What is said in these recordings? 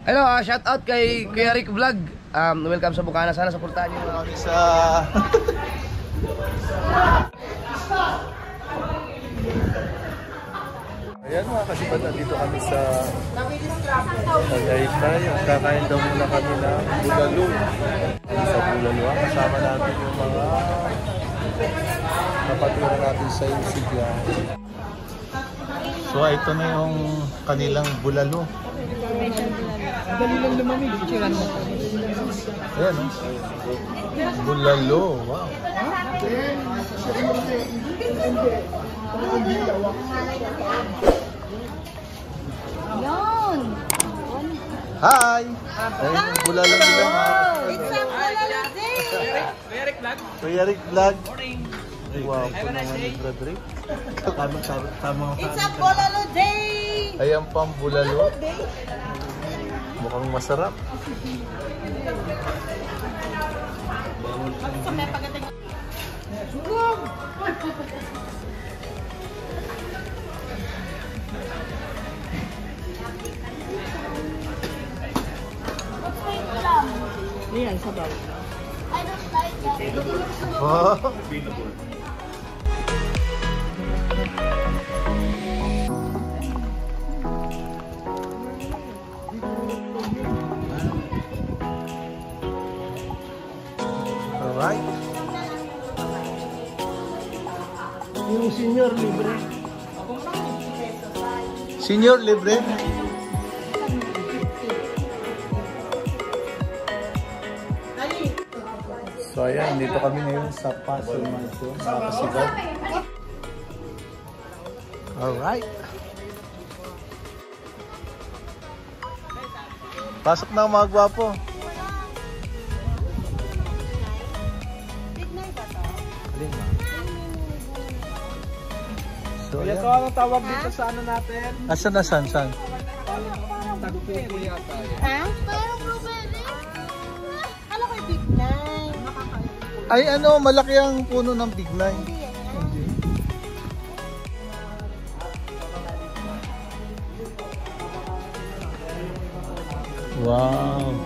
Hello, shout out kay Kuya Rick Vlog. Welcome sa Bukana. Sana suportahan niyo kami sa Ayan mga kasipat, dito kami sa Tagaytay. Kakain daw muna kami ng bulalo. Sa bulalo, kasama natin yung mga kapatira natin sa Insigla. So ito na yung kanilang bulalo. Dali lang lumamig, chichiran mo. Ayan, bulalo, wow. Yun! Hi! Ayun yung bulalo nila. It's a bulalo day! Kuya Rick Vlog. Wow, po naman ni Frederick. It's a bulalo day! Ayan pang bulalo. Mukhang masarap. Yan, sabaw. I don't like that. Wow. Alright. Yung senior libre. Senior libre? So ayan, dito kami ngayon sa Pasay Mansion, mga kasigat. Alright. Pasok na mga gwapo. So, Kaya ito ang tawag dito sa ano natin? asan na san? Tagpupo yata. Ha? Parang blueberry? Ano kayo big nine? Ay ano, malaki ang puno ng Big Nine. Wow.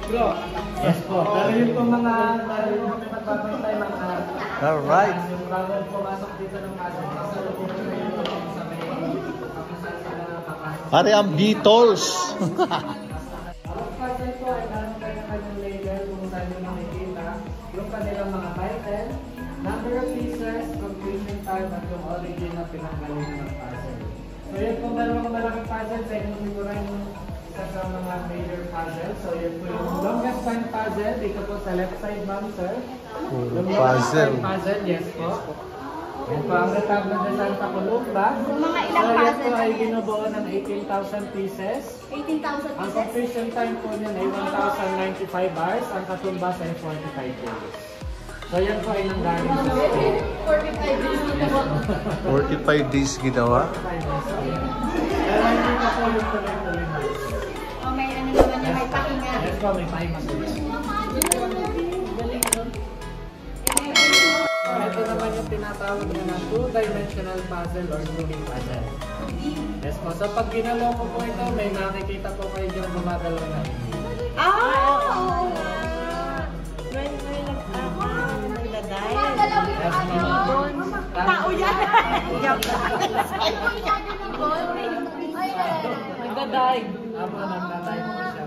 Bro, yes po. Pero yung po mga nagbabantay mga Alright. yung bago pumasok dito ng pasok. Pare ang Beatles. Puzzle po ay naroon kayo kanyang label kung saan yung makikita yung kanilang mga title, number of pieces, completion time, at yung origin na pinanggalingan ng puzzle. So yun po dalawang malaking puzzle, sa inyo siguro yung isa sa mga major puzzle. So yun po yung longest time puzzle, dito po sa left side ma'am sir. Yung longest time puzzle, yes po. Yan po ang retablo de Santa Columba. Mga So ilang yan puzzle po ay yan? binubuo ng 18,000 pieces. 18,000 Ang pieces? completion time po niyan ay 1,095 hours. Ang katumbas ay 45 days. So yan po ay nanggaling sa school. 45 days na po. 45 days ginawa. 45 days. Pero hindi pa po yung tuloy-tuloy na. O may ano naman niya, may pahinga. Yes po, may pahinga po. Ito naman yung tinatawag niya na two-dimensional puzzle or moving puzzle. Yes po, so pag ginalaw ko po ito, may nakikita po kayo dyan gumagalaw na. Oo nga. May nagdaday. Yes po. Tao yan. Nagdaday. Apo, nagtatay po siya.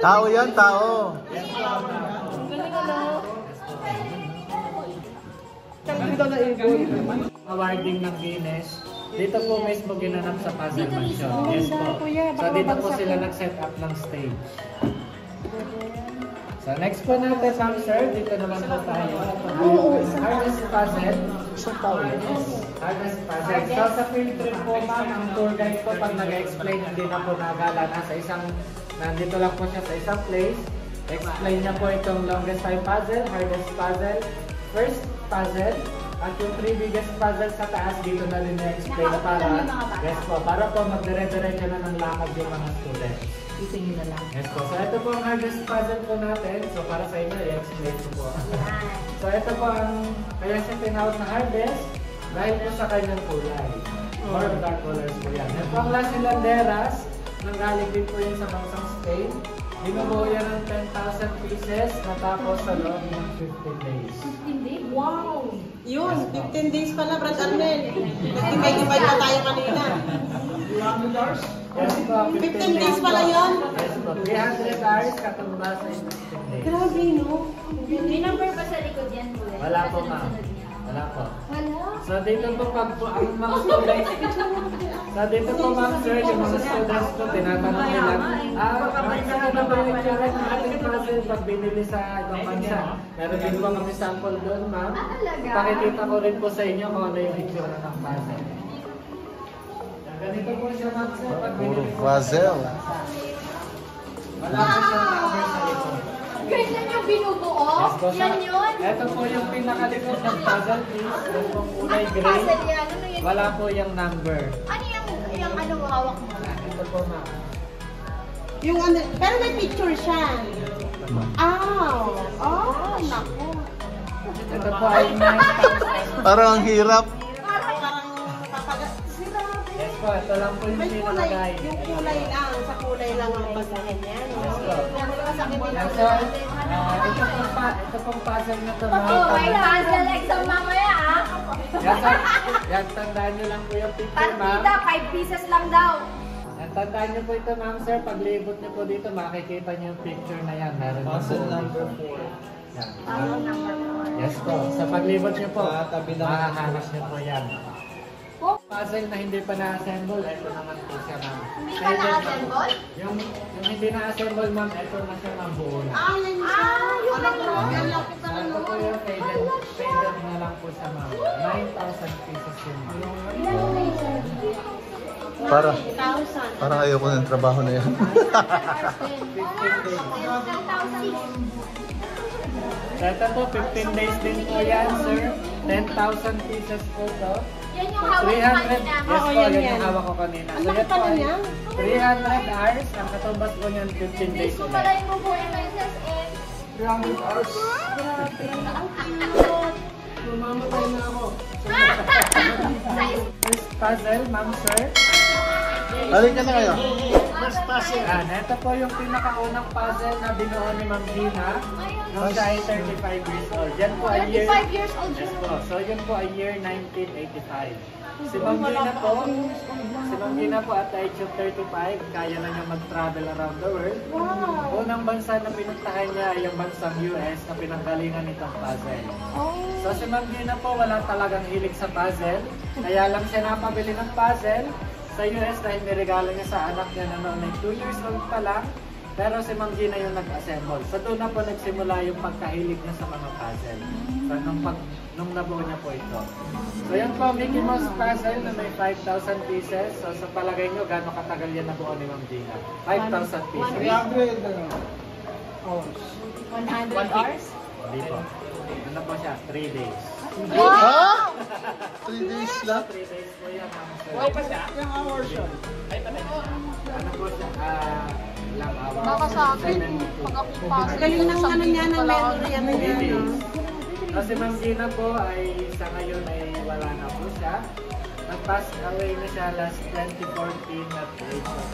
Tao yan, tao. Yes po. Galing ano? Awarding ng Guinness. Dito po mismo ginanap sa Puzzle Mansion. Yes po. So dito po sila nag-set up ng stage. So next po natin, Sam Sir, dito naman po tayo. Hardest puzzle. Hardest puzzle. So sa field trip po ma'am, ang tour guide po pag nag-explain, hindi na po nagala. Nandito lang po siya sa isang place. Explain niya po itong longest time puzzle, hardest puzzle, first puzzle, at yung 3 biggest puzzle sa taas dito na rin na-explain para yes po, para po magdire-diretso na ng lakad yung mga students. Isingin na lang. Yes po, so ito po ang hardest puzzle po natin. So para sa inyo, i-explain ko po. So ito po ang kaya siya tinawag na hardest dahil po sa kanyang kulay. More dark colors po yan. Ito ang Las Hilanderas. Nanggaling din po yun sa bansang Spain. Binubuo yan ng 10,000 pieces natapos sa loob ng 15 days. 15 days? Wow! Yun, 15 days pala, Brad Arnel. Nagtibay-tibay pa tayo kanina. Yes po, 15 days pala yun? Yes po, 300 hours katumbas sa 15 days. Grabe, no? May number ba sa likod yan? Wala po ma'am. Wala po. Wala? So dito po pag po ang mga students, so dito po ma'am sir, yung mga students po, tinatanong nila, magkano na ba yung itsura ng ating puzzle pag binili sa ibang bansa? Meron din po kami sample doon ma'am. Pakikita ko rin po sa inyo kung ano yung itsura ng puzzle. Ganito po siya ma'am sir, pag Puro binili po. puzzle. Wala po siyang number sa likod. Ganyan yung binubuo? Yes po, Yan yun? ito po yung pinakalikod ng puzzle piece. Yung pong kulay Ano gray. puzzle yan? Ano yun? Wala po yung number. Ano yung ano mo hawak mo? Ito po ma'am. Yung ano, pero may picture siya. Oh, naku. Ito po ay 9,000. Parang ang hirap. Parang papagas. Yes po, ito lang po yung May kulay, pinalagay. yung kulay lang, sa kulay lang ang basahin yan. Yes po. Masakit din ang So, ito pong puzzle na ito. May puzzle exam mamaya ah. Yan, tandaan nyo lang po yung picture ma'am. Partida, 5 pieces lang daw. Yan, tandaan nyo po ito ma'am sir. Paglibot nyo po dito, makikita nyo yung picture na yan. Meron puzzle number 4. Yan. Yes po. Sa paglibot nyo po, makahanap nyo po yan. Puzzle na hindi pa na-assemble, ito naman po siya ma'am. Hindi pa na-assemble? Yung hindi na-assemble ma'am, ito na siya ma'am buo na. Yan siya. Yung Ano ano? bro? Ang lapit So, na ito po yung faded na lang po siya ma'am. 9,000 pieces yun ma'am. Parang ayoko ng trabaho na yan. 15 days. 10,000. So, ito po, 15 days din po yan sir. 10,000 pieces po to. Yan yung hawak mo 300, kanina. yes po, yan, yan yan. yung hawak ko kanina. Ang So, laki yan po pala ay niya. 300 hours. Ang katumbas po niyan, 15 days Days mo ulit. pala yung bubuin ng SSN. 300 hours. Mamamatay na ako. First puzzle, ma'am sir. Halika na kayo. Ito po yung pinakaunang puzzle na binuo ni Ma'am Gina nung siya ay 35 years old. Yan po ay year... 35 years old Yes yun. po. So yun po ay year 1985. Si Ma'am Gina po at the age of 35, kaya na niya mag-travel around the world. Unang bansa na pinuntahan niya ay yung bansang US na pinanggalingan nitong puzzle. So si Ma'am Gina po wala talagang hilig sa puzzle, kaya lang siya napabili ng puzzle sa US dahil niregalo niya sa anak niya na noon ay 2 years old pa lang. Pero si Ma'am Gina yung nag-assemble. So doon na po nagsimula yung pagkahilig niya sa mga puzzle. So nung nabuo niya po ito. So yan po, Mickey Mouse puzzle na may 5,000 pieces. So sa palagay niyo, gano'ng katagal yan nabuo ni Ma'am Gina? 5,000 pieces. 100 hours? Hindi po. Ano po siya? 3 days. Ha? 3 days lang? 3 days po yan, ma'am sir. Why pa siya? Yung hours yun. Ano po siya? Ilang hours? Baka sa akin, 72. pag ako pasok. Galing ng ano niya, ng memory yan. 3 days. Kasi Ma'am Gina po ay sa ngayon ay wala na po siya. Nag-pass away na siya last 2014 at the age of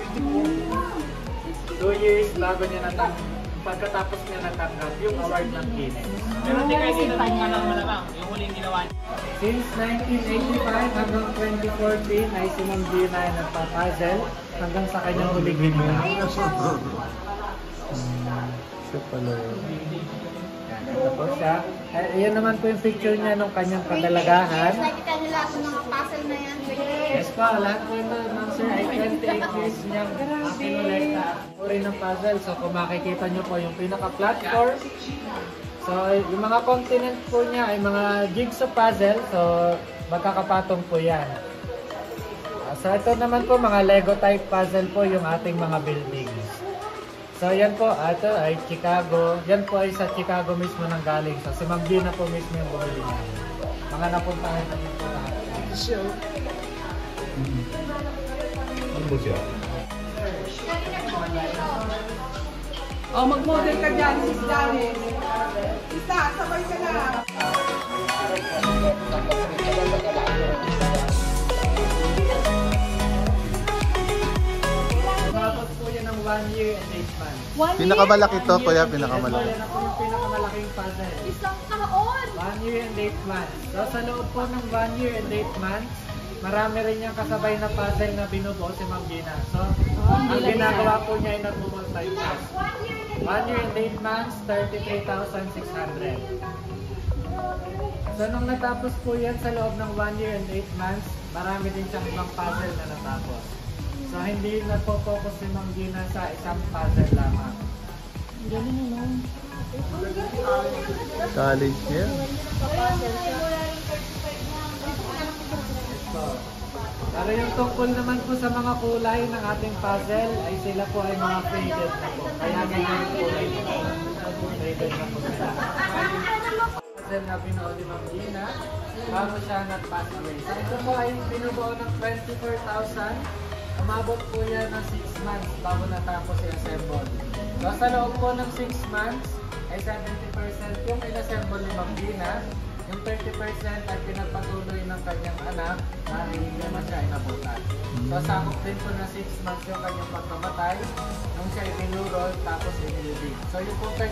63. 2 years bago niya pagkatapos niya natanggap yung award ng Guinness. Pero hindi kayo dito nung malamang, yung huling ginawa niya. Since 1985 hanggang 2014 ay si Ma'am Gina ay nagpa-puzzle hanggang sa kanyang huling ginawa. Siya pala yun. Yan, ito po siya. Yan naman po yung picture niya nung kanyang kadalagahan. Nakita nila ako ng puzzle na yan. Yes po, lahat po ito, ma'am sir, ay 28 years niyang kinolekta uri ng puzzle. So kung makikita niyo po yung pinaka-platform. So yung mga continent po niya ay mga jigsaw puzzle. So magkakapatong po yan. So ito naman po mga Lego type puzzle po yung ating mga buildings. So yan po, ito ay Chicago. Yan po ay sa Chicago mismo nang galing. So si Ma'am Gina po mismo yung bumili niya. Mga napuntahan na yun po lahat. Ano ba siya? Oh, mag-model ka dyan, Sis Janice. Isa, sabay ka na. 1 year? Pinakamalaki to, kuya, Yes po, pinakamalaki. yan ako yung pinakamalaking puzzle. Isang taon! 1 year and 8 months. So sa loob po ng 1 year and 8 months, marami rin yung kasabay na puzzle na binubuo si Ma'am Gina. So, ang ginagawa po niya ay nagmumultitask. 1 year and 8 months, 33,600. So, nung natapos po yan sa loob ng 1 year and 8 months, marami din siyang ibang puzzle na natapos. So, hindi nagpo-focus si Ma'am Gina sa isang puzzle lamang. College niya. So, pero yung tungkol naman po sa mga kulay ng ating puzzle, ay sila po ay mga faded na po. Kaya ganyan yung kulay nito. Faded na po sila. Puzzle na binuo ni Ma'am Gina, bago siya nag-pass away. So, ito po ay binubuo ng 24,000. Umabot po yan ng 6 months bago natapos i-assemble. So, sa loob po ng 6 months, ay 70% yung in-assemble ni Ma'am Gina. Yung 30% ay pinagpatuloy ng kanyang anak na hindi naman siya inabutan. So, sakop din po na 6 months yung kanyang pagkamatay nung siya ibinurol tapos inilibing. So, yung po 30%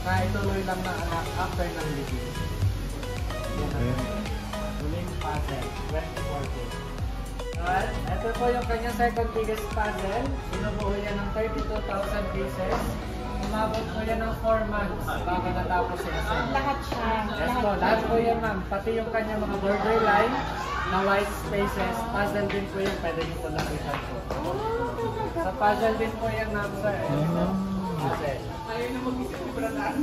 na ituloy lang ng anak after ng libing. Huling puzzle, 2014. Alright, ito po yung kanyang second biggest puzzle. Binubuo yan ng 32,000 pieces. Umabot po yan ng 4 months bago natapos yung assembly. Lahat siya. Yes po, lahat po yan ma'am. Pati yung kanyang mga border line na white spaces, puzzle din po yan. Pwede nyo po lapitan po. Sa puzzle din po yan ma'am sir. Puzzle. Ayaw na mag-isip ni Brad.